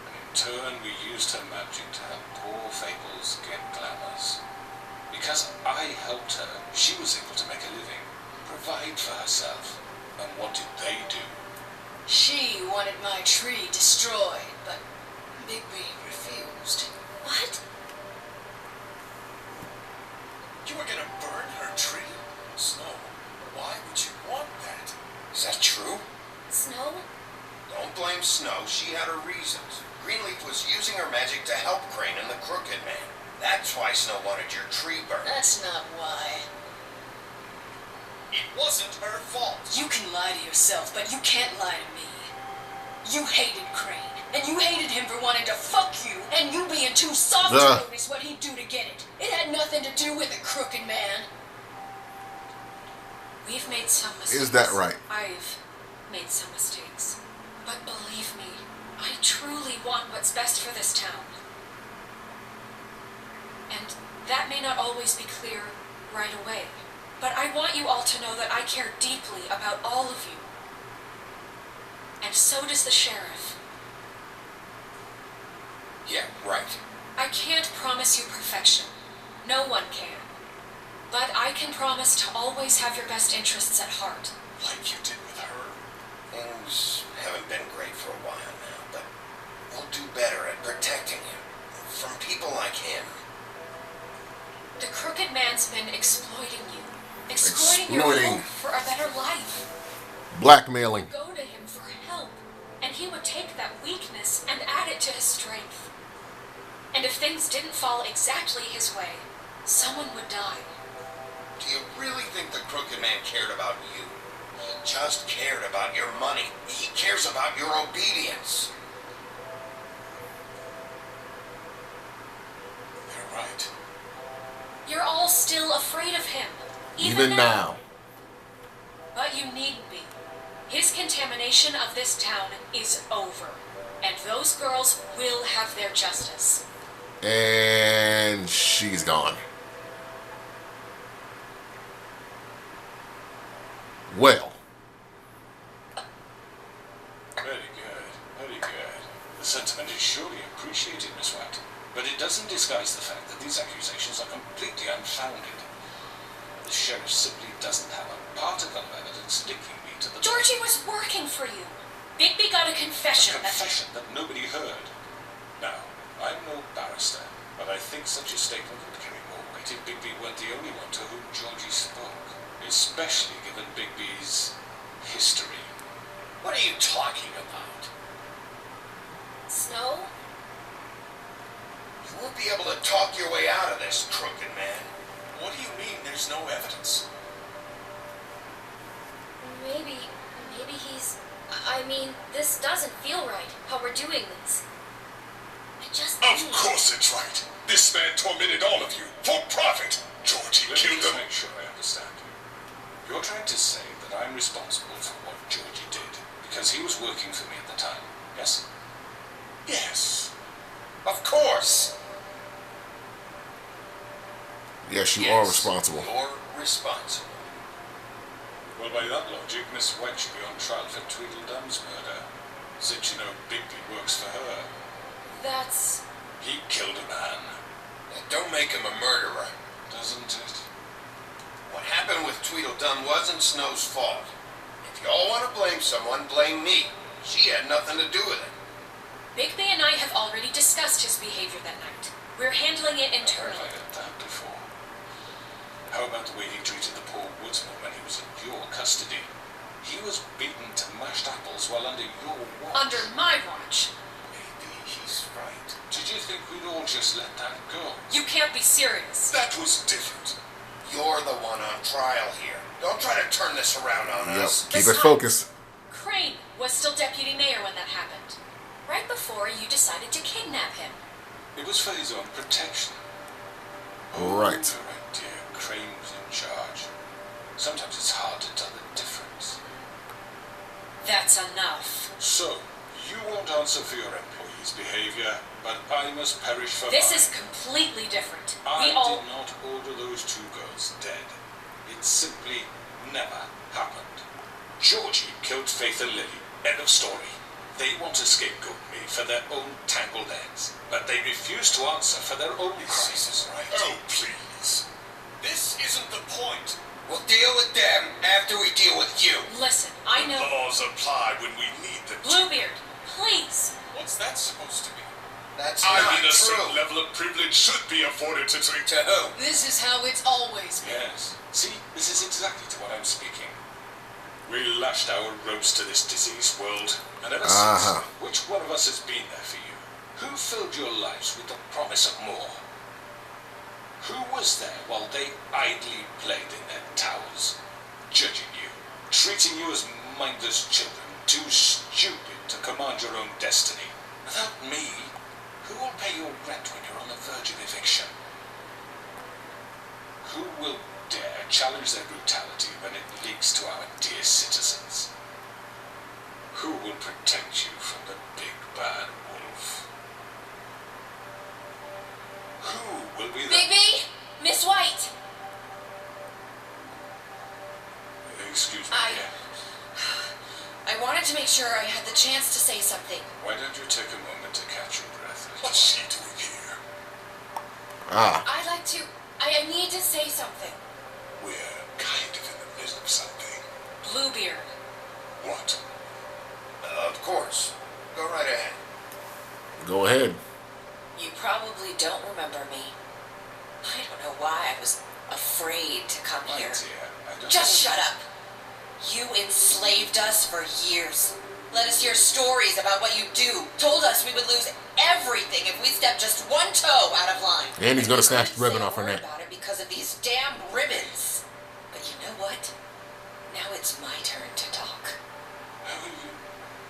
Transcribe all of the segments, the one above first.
And in turn, we used her magic to help poor Fables get glamours. Because I helped her, she was able to make a living, provide for herself. And what did they do? She wanted my tree destroyed, but Bigby refused. What? You were gonna burn her tree? Snow, why would you want that? Is that true? Snow? Don't blame Snow. She had her reasons. Greenleaf was using her magic to help Crane and the Crooked Man. That's why Snow wanted your tree burned. That's not why. It wasn't her fault. You can lie to yourself, but you can't lie to me. You hated Crane, and you hated him for wanting to fuck you, and you being too soft to notice what he'd do to get it. It had nothing to do with the Crooked Man. We've made some mistakes. Is that right? I've made some mistakes. But believe me, I truly want what's best for this town. And that may not always be clear right away. But I want you all to know that I care deeply about all of you. And so does the sheriff. Yeah, right. I can't promise you perfection. No one can. But I can promise to always have your best interests at heart. Like you did with her. Things haven't been great for a while now, but we'll do better at protecting you from people like him. The Crooked Man's been exploiting you. Exploiting your hope for a better life. Blackmailing. Go to him for help, and he would take that weakness and add it to his strength. And if things didn't fall exactly his way, someone would die. Do you really think the Crooked Man cared about you? He just cared about your money. He cares about your obedience. You're right. You're all still afraid of him. Even now. But you needn't be. His contamination of this town is over. And those girls will have their justice. And she's gone. Well. Very good, very good. The sentiment is surely appreciated, Miss White. But it doesn't disguise the fact that these accusations are completely unfounded. The sheriff simply doesn't have a particle of evidence linking me to the... Georgie was working for you. Bigby got a confession. A confession that nobody heard. Now, I'm no barrister, but I think such a statement would carry more weight if Bigby weren't the only one to whom Georgie spoke. Especially given Bigby's history. What are you talking about? Snow? You won't be able to talk your way out of this, Crooked Man. What do you mean there's no evidence? Maybe he's... I mean, this doesn't feel right, how we're doing this. Of course it's right. This man tormented all of you, for profit. Georgie Let me killed just him. make sure I understand you. You're trying to say that I'm responsible for what Georgie did, because he was working for me at the time, yes? Yes. Of course. Yes, you are responsible. You're responsible. Well, by that logic, Miss White should be on trial for Tweedledum's murder, since you know Bigby works for her. That's... He killed a man. That don't make him a murderer. Doesn't it? What happened with Tweedledum wasn't Snow's fault. If y'all want to blame someone, blame me. She had nothing to do with it. Bigby and I have already discussed his behavior that night. We're handling it I've internally. heard that before. How about the way he treated the poor woodsman when he was in your custody? He was beaten to mashed apples while under your watch. Under my watch. Maybe he's right. Did you think we'd all just let that go? You can't be serious. That was different. You're the one on trial here. Don't try to turn this around on Yep. us. Keep it focused. Crane was still deputy mayor when that happened. Right before you decided to kidnap him. It was for his own protection. Right. You're right, dear. Crane was in charge. Sometimes it's hard to tell the difference. That's enough. So, you won't answer for your employees' behavior, but I must perish for This mine. is completely different. I We all... did not order those two girls dead. It simply never happened. Georgie killed Faith and Lily. End of story. They want to scapegoat me for their own tangled ends, but they refuse to answer for their own crimes. Right. Oh, please. This isn't the point. We'll deal with them after we deal with you. Listen, I know. The laws apply when we need them to. Bluebeard, please. What's that supposed to mean? That's I not mean, a certain true. level of privilege should be afforded to To who? This is how it's always been. Yes. See, this is exactly to what I'm speaking. We lashed our ropes to this diseased world, and ever since, which one of us has been there for you? Who filled your lives with the promise of more? Who was there while they idly played in their towers, judging you, treating you as mindless children, too stupid to command your own destiny? Without me, who will pay your rent when you're on the verge of eviction? Who will dare challenge their brutality when it leaks to our dear citizens? Who will protect you from the big bad wolf? Who will be the... Bigby! Miss White! Excuse me, I- yeah. I wanted to make sure I had the chance to say something. Why don't you take a moment to catch your breath? What's she doing here? I'd like to... I need to say something. We're kind of in the middle of something. Bluebeard. What? Of course. Go right ahead. Go ahead. You probably don't remember me. I don't know why I was afraid to come My here. dear, I don't Just know- shut up. You enslaved us for years. Let us hear stories about what you do. Told us we would lose everything if we stepped just one toe out of line. And he's gonna snatch the couldn't ribbon say a off her word neck. about it because of these damn ribbons. But you know what? Now it's my turn to talk. How you...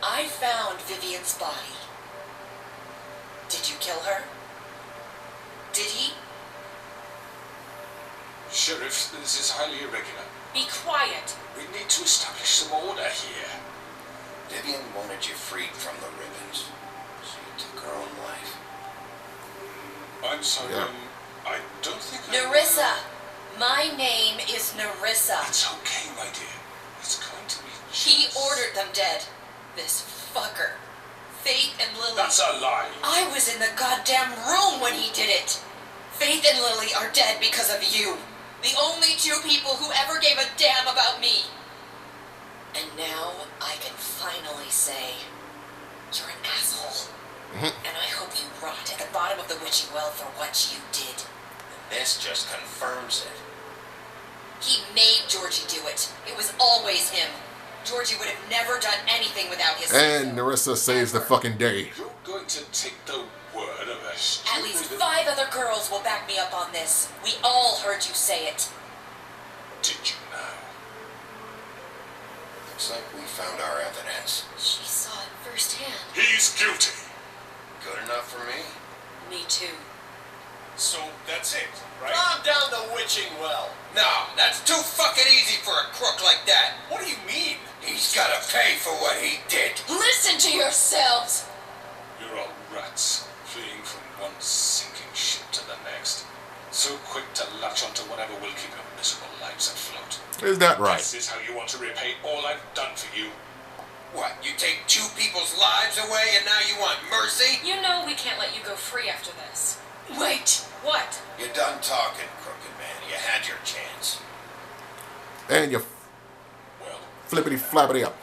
I found Vivian's body. Did you kill her? Did he? Sheriff, this is highly irregular. Be quiet. We need to establish some order here. Vivian wanted you freed from the ribbons. She took her own life. I'm sorry, Yeah. I don't think I... Nerissa. My name is Nerissa. It's okay, my dear. It's going to be He just... ordered them dead. This fucker. Faith and Lily. That's a lie. I was in the goddamn room when he did it. Faith and Lily are dead because of you. The only two people who ever gave a damn about me. And now I can finally say, you're an asshole. And I hope you rot at the bottom of the witching well for what you did. This just confirms it. He made Georgie do it. It was always him. Georgie would have never done anything without his And say-so. Nerissa saves the fucking day. You're going to take the word of a At least stupid... 5 other girls will back me up on this. We all heard you say it. Did you know? Looks like we found our evidence. She saw it firsthand. He's guilty. Good enough for me. Me too. So that's it, right? Calm down the witching well. No, that's too fucking easy for a crook like that. What do you mean? He's gotta pay for what he did. Listen to yourselves! You're all rats, fleeing from one sinking ship to the next. So quick to latch onto whatever will keep your miserable lives afloat. Is that right? This is how you want to repay all I've done for you. What, you take two people's lives away and now you want mercy? You know we can't let you go free after this. Wait! What? You're done talking, crooked man. You had your chance. And you Well, flippity flappity up.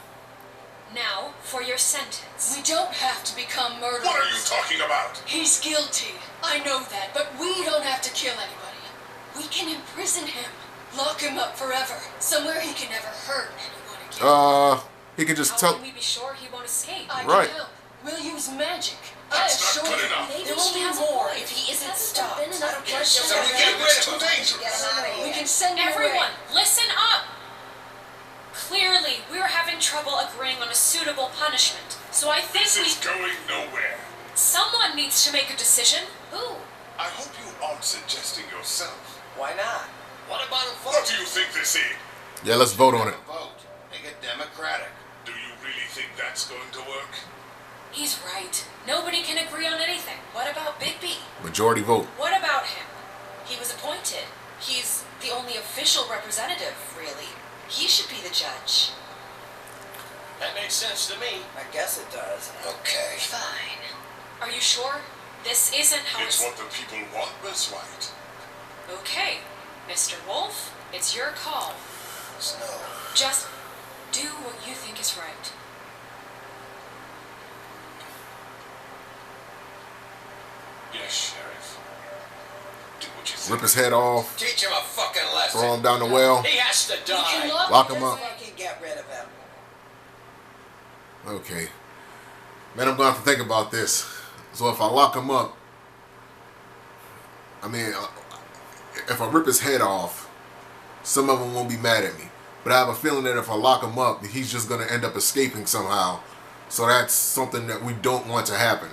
Now, for your sentence. We don't have to become murderers. What are you talking about? He's guilty. I know that, but we don't have to kill anybody. We can imprison him. Lock him up forever. Somewhere he can never hurt anyone again. He can just How tell. can we be sure he won't escape? I Right. can help. We'll use magic. That's I assure not good you. enough. Maybe There will she be has more a point. if he isn't Hasn't stopped. there been enough bloodshed So we get rid of Too him. dangerous. We can send him Everyone, away. listen up! Clearly, we're having trouble agreeing on a suitable punishment. So I think This is going nowhere. someone needs to make a decision. Who? I hope you aren't suggesting yourself. Why not? What about a vote? What do you think this is? Yeah, let's vote on it. A vote. Make it democratic. Do you really think that's going to work? He's right. Nobody can agree on anything. What about Bigby? Majority vote. What about him? He was appointed. He's the only official representative, really. He should be the judge. That makes sense to me. I guess it does. Okay. Fine. Are you sure? This isn't how It's what the people want, Miss White. Okay, Mr. Wolf, it's your call. Snow. Just do what you think is right. Yes, Sheriff. Do what you think. Rip his head off. Teach him a fucking lesson. Throw him down the well. He has to You can die. Lock him up. Fucking get rid of him. Okay. Man, I'm going to have to think about this. So if I lock him up, I mean, if I rip his head off, some of them won't be mad at me. But I have a feeling that if I lock him up, he's just going to end up escaping somehow. So that's something that we don't want to happen.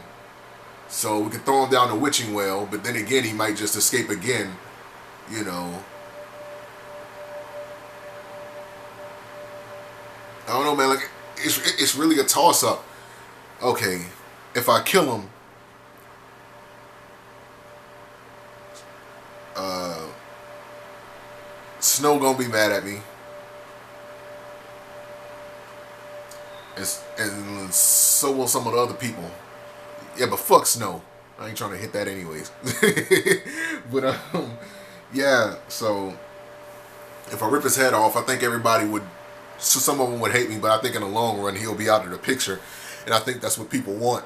So we can throw him down the witching well, but then again, he might just escape again, you know. I don't know, man. Like, it's really a toss-up. Okay, if I kill him, Snow gonna be mad at me, and so will some of the other people. Yeah, but fuck Snow. I ain't trying to hit that anyways. But yeah. So if I rip his head off, I think everybody would. So some of them would hate me, but I think in the long run he'll be out of the picture, and I think that's what people want.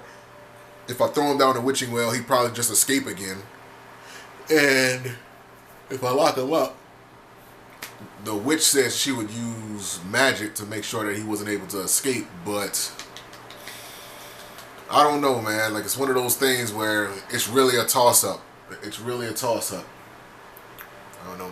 If I throw him down the witching well, he'd probably just escape again. And if I lock him up, the witch says she would use magic to make sure that he wasn't able to escape, but I don't know, man. Like, it's one of those things where it's really a toss-up. It's really a toss-up. I don't know.